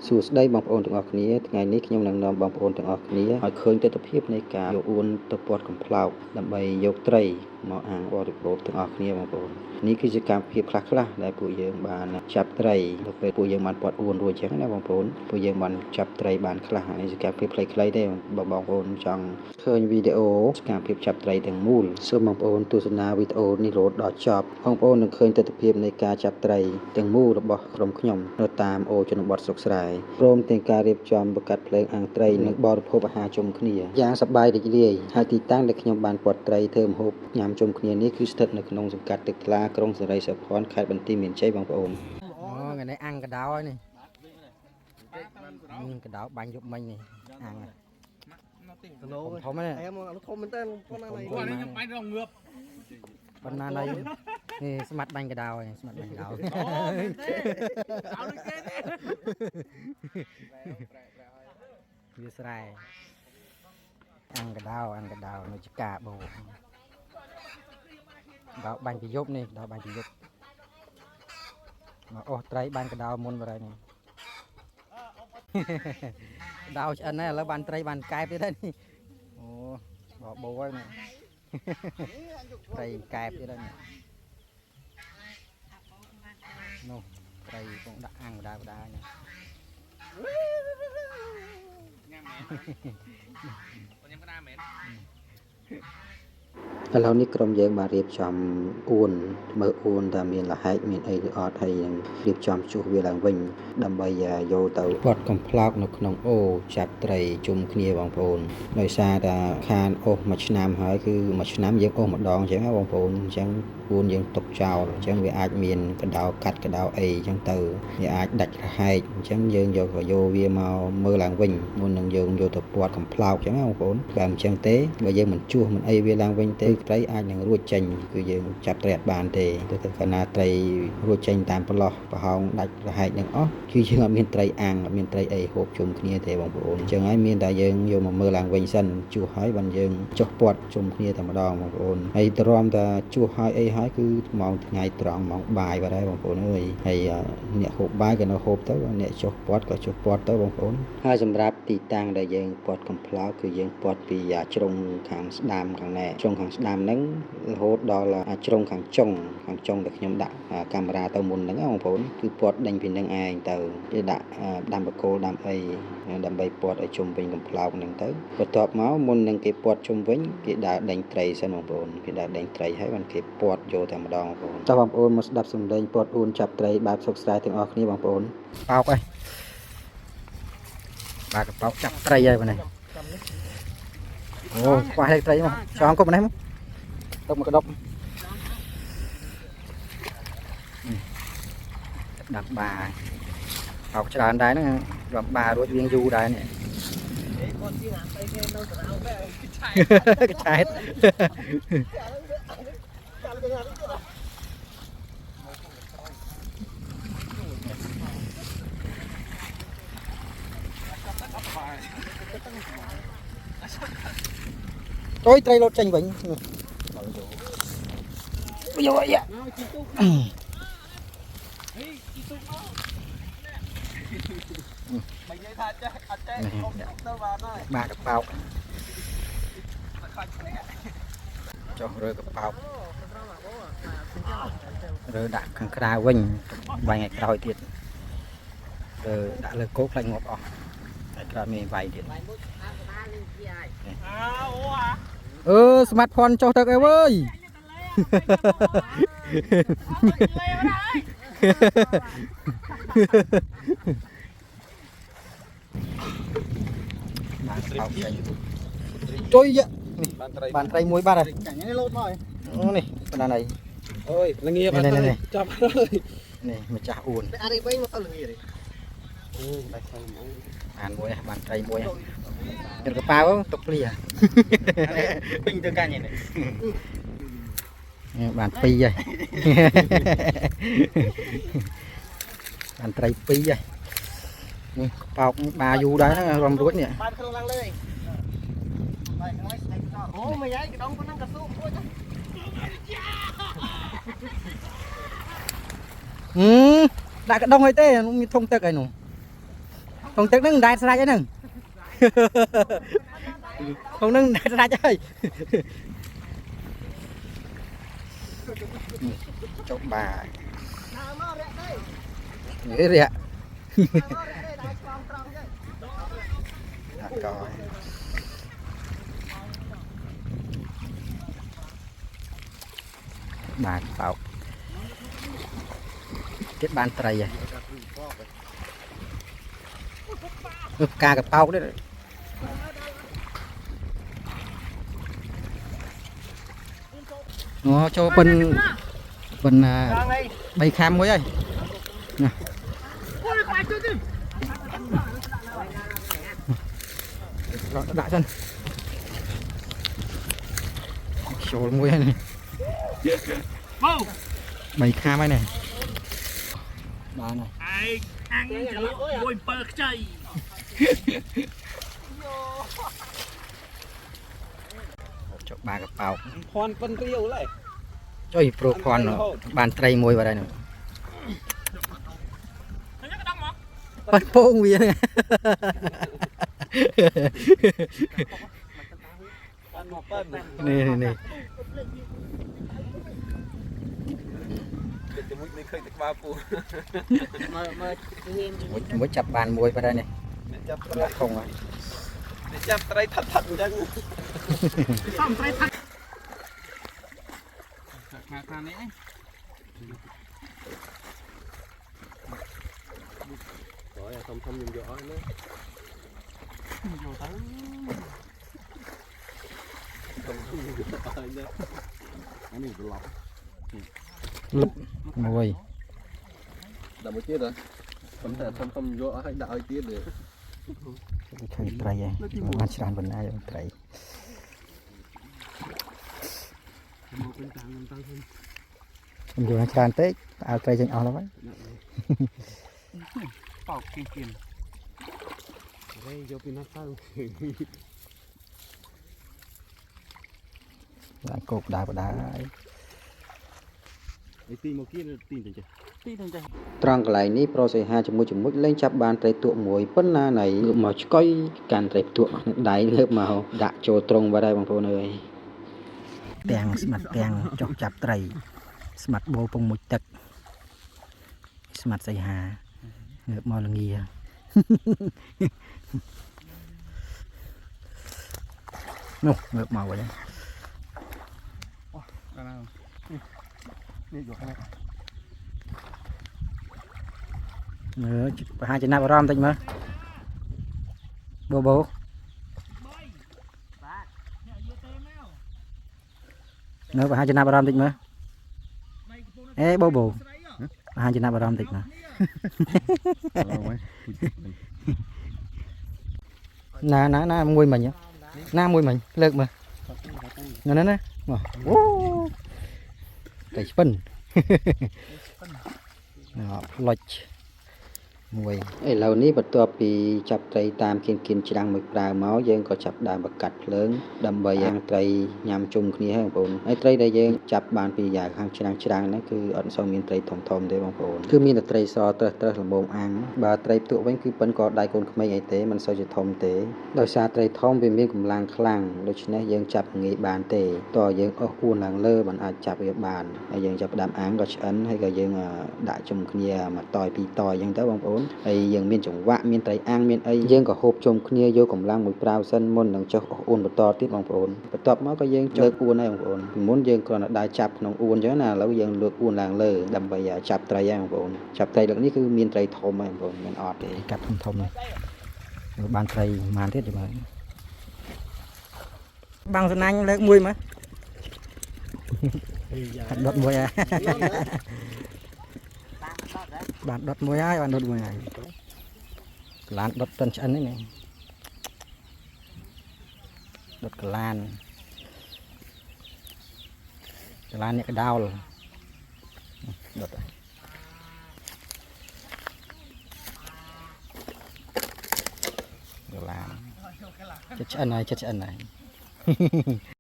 សួស្តីបងប្អូនទាំងអស់គ្នាថ្ងៃនេះខ្ញុំនឹងនាំបងប្អូនទាំងអស់គ្នាឲ្យឃើញទស្សនវិជ្ជានៃការយកអួនទៅព័ទ្ធកំប្លោកដើម្បីយកត្រីមកអាំងបរិភោគទាំងអស់គ្នាបងប្អូននេះគឺជាកម្មវិធីខ្លះៗដែលពួកយើងបានចាប់ត្រីទៅពេលពួកយើងបានព័ទ្ធអួនរួចចឹងណាបងប្អូនពួកយើងបានចាប់ត្រីបានខ្លះនេះជាកម្មវិធីខ្លីៗទេបើបងប្អូនចង់ឃើញវីដេអូកម្មវិធីចាប់ត្រីទាំងមូលសូមបងប្អូនទស្សនាវីដេអូនេះរហូតដល់ចប់បងប្អូននឹងឃើញទស្សនវិជ្ជានៃការចាប់ត្រីទាំងមូលរបស់ក្រុមខ្ញុំនៅតាមអូជនបទស្រុកស្រែព្រមទាំងការរៀបចំបង្កាត់ភ្លើងអាំងត្រីនិងបរិភោគអាហារជុំគ្នាយ៉ាងសប្បាយរីករាយហើយទីតាំងដែលខ្ញុំបានព័ទ្ធត្រីធ្វើម្ហូបញ៉ាំជុំគ្នានេះគឺស្ថិតនៅក្នុងសង្កាត់ទឹកថ្លាក្រុងសេរីសោភ័ណ្ឌខេត្តបន្ទាយមានជ័យបងប្អូនថ្ងៃនេះអាំងកដោនេះកដោបាញ់យប់មិញនេះអាំងធំហ្នឹងធំមែនតើប៉ុណ្ណានេះខ្ញុំបាញ់រងងើបប៉ុណ្ណានេះនេះស្មាត់បាញ់កដោនេះស្មាត់បាញ់កដោវាស្រែអាំងកដោនៅចកាបោដោបាញ់ពីយប់នេះដោបាញ់ពីយប់មកអូសត្រីបាញ់កដោមុនបរិយនេះដោឆ្អិនហើយឥឡូវបានត្រីបានកែបទៀតហើយនេះអូបោហើយនេះត្រីកែបទៀតហើយនោះត្រីកំដាក់អាំងបដានេះញ៉ាំមែនខ្ញុំក៏ដែរមែនឥឡូវនេះក្រុមយើងបានរៀបចំអួនមើលអួនថាមានលហែកមានអីឬអត់ហើយនឹងរៀបចំជួសវាឡើងវិញដើម្បីយកទៅព័ទ្ធកំប្លោកនៅក្នុងអូចាប់ត្រីជុំគ្នាបងប្អូនដោយសារតែខានអូសមួយឆ្នាំហើយគឺមួយឆ្នាំយើងអូសម្ដងអញ្ចឹងបងប្អូនអញ្ចឹងអួនយើងទុកចោលអញ្ចឹងវាអាចមានកដោកាត់កដោអីអញ្ចឹងទៅវាអាចដាច់រហែកអញ្ចឹងយើងយកវាមកមើលឡើងវិញមុននឹងយើងយកទៅព័ទ្ធកំប្លោកអញ្ចឹងបងប្អូនបើមិនអញ្ចឹងទេបើយើងមិនជួសមិនអីវាឡើងវិញទេត្រីអាចនឹងរួចចេញគឺយើងចាប់ត្រីអត់បានទេទៅកាលណាត្រីរួចចេញតាមប្រឡោះប្រហោងដាច់រហែកនឹងអស់គឺយើងអត់មានត្រីអាំងអត់មានត្រីអីហូបជុំគ្នាទេបងប្អូនអញ្ចឹងហើយមានតែយើងយកមកមើលឡើងវិញសិនជួសហើយបានយើងចុះព័ទ្ធជុំគ្នាតែម្ដងបងប្អូនហើយទ្រាំតែជួសហើយអីហើយគឺម៉ោងថ្ងៃត្រង់ម៉ោងបាយបាត់ហើយបងប្អូនអើយហើយអ្នកហូបបាយក៏នៅហូបទៅអ្នកចុះព័ទ្ធក៏ចុះព័ទ្ធទៅបងប្អូនហើយសម្រាប់ទីតាំងដែលយើងព័ទ្ធកំប្លោកគឺយើងព័ទ្ធពីជ្រុងខាងស្ដាំខាងណែជ្រុងខាងស្ដាំហ្នឹងរហូតដល់ជ្រុងខាងចុងដែលខ្ញុំដាក់កាមេរ៉ាទៅមុនហ្នឹងបងប្អូនគឺព័ទ្ធដេញពីនឹងឯងទៅគេដាក់ដាំបកគោលដាំអីដើម្បីព័ទ្ធឲ្យជុំវិញកំប្លោកហ្នឹងទៅបន្ទាប់មកមុននឹងគេព័ទ្ធជុំវិញគេដើរដេញត្រីសិនបងប្អូនគេដើរដេញត្រីហើយបានគេព័ទ្ធយកតែម្ដងបងប្អូនតើបងប្អូនមកស្ដាប់សំឡេងព័ទ្ធអួនចាប់ត្រីបែបសុខស្ដាយទាំងអស់គ្នាបងប្អូនបោកឯងបាទកបោកចាប់ត្រីហើយបងនេះអូខ្វះត្រីមកចងគប់នេះមកទុកមកក្តុបដាក់បាយបោកច្រើនដែរហ្នឹងរាប់បាយរួចវាងយូរដែរនេះកឆែតអូយត្រីលោតចេញវិញយកអីបាទកបោកចុះរើកបោករើដាក់ខាងក្រៅវិញបាញ់ឲ្យក្រោយទៀតរើដាក់លើគោខ្លាញ់ងាប់អស់តែក្រោយមានវាយទៀតស្មាតផនចុះទឹកអីវើយចុយបានត្រីមួយបាត់ហើយនេះលោតមកអូនេះបណ្ដាណៃអូយល្ងាបាត់ហើយចាប់ហើយនេះម្ចាស់អួនអានេះវិញមកទៅល្ងាទេអូដាច់ទៅបានមួយបានត្រីមួយទៅកប៉ាវទុកព្រាពេញទៅកាញ់នេះបាន2ហើយបានត្រី2ហើយនេះបោកបាយូរដែរហ្នឹងរំរួចនេះបានក្នុងឡើងលើបាយខ្មោចស្អែកដល់អូមួយហើយកដងប៉ុណ្ណឹងក៏ស៊ូមួយដាក់កដងអីទេមានធុងទឹកអីនោះ Không tức nâng đại sạch nâng. Không nâng đại sạch ơi. Chọc bà. Nghĩ đi ạ. Coi. Bà bảo. Kết ban tray à. Ca cái bao đấy. Nó cho bên bay kham mới ơi. Nè. Rồi đã chân. Show mũi này. Bay kham ấy này. Đó này. Ăn mùi bơ chay. Cho ba cái bao. Khoan phân tiêu lại. Cho ý pro khoan nó bàn tray môi vào đây nữa. Bắt phong vì này. Nè. Mới chập bàn môi vào đây này. Chập không à. Chập tray thật chắc. Xong tray thật. Khá này. Rồi thâm dùng giỏ nữa. Vô tán. Thâm dùng giỏ nữa. Cái này lọc. Lụp môi. Đã một tiết rồi. Thâm giỏ hay đợi tiết được. Cái tray này. Mà chán bên này tray. Mình dùng chán tới ao tray chân ao lắm ấy. Bảo kiên. Đây vô pin sao. Lại cột đá vào đá. Cái tin một kia tin được chưa? Tin được chưa? Trong cái này ní process ha chấm mũi lên chắp bàn tray tụ mũi phân na này mà coi càn tray tụ đáy ngợp màu đã cho trông vào đây bằng phố nơi. Tèng smart tèng chọc chắp tray smart bô phong mũi tật smart dây hà ngợp màu là nghìa. Nô ngợp màu vậy. Hai chân nạp ram tịnh mà bố nữa hai chân nạp ram tịnh mà ê bố hai chân nạp ram tịnh mà na môi mình na môi mình lợn mà nè cái phân lệchมวยไอ้เหล่านี้บัดตัวปีจับไตรตามกินจังมึกปลาเมาเยังก็จับดาบกัดเลิ้งดำใบยางไตรยำจุ่มขี้ให้บางคนไอ้ไตรได้ยังจับบานปีอยากหางจังนั่นคืออันสองมีไตรทอมได้บางคนคือมีแต่ไตรซอเตอร์ลำบงอังบาไตรตัวไว้คือเป็นกอดได้คนไม่ไอเตะมันซอยจะทอมเตะโดยซาไตรทอมเป็นมีกำลังคลั่งโดยเฉพาะยังจับงี้บานเตะต่อยังอ้วนหลังเล่มันอาจจับกับบานไอ้ยังจับดำอังก็ฉันให้ก็ยังด่าจุ่มขี้มาต่อยปีต่อยยังเต้บางคนไอ้ยังมีจังหวะมีไตรอังมีไอ้ยังก็หบจุ่มขี้โยกำลังมือเปล่าสั้นมุ่นหลังจะอ้วนต่อติดบางคนต่อมาก็ยังเจออ้วนให้บางคนมุ่นยังก่อนได้จับน้องอ้วนเยอะนะแล้วยังเลือกอ้วนหลังเลยดำไปจับไตรยังบางคนจับไตรเหล่านี้คือมีไตรทอมบางคนมันอดเลยกัดทอมเลยบางไตรมาเท่ดีมากบางสนานเลิกมวยมั้ยđốt mùi à bạn đốt mùi ai bạn đốt mùi này lan đốt chân chân đấy này đốt cái lan những cái đau rồi đốt rồi cái lan chất chân này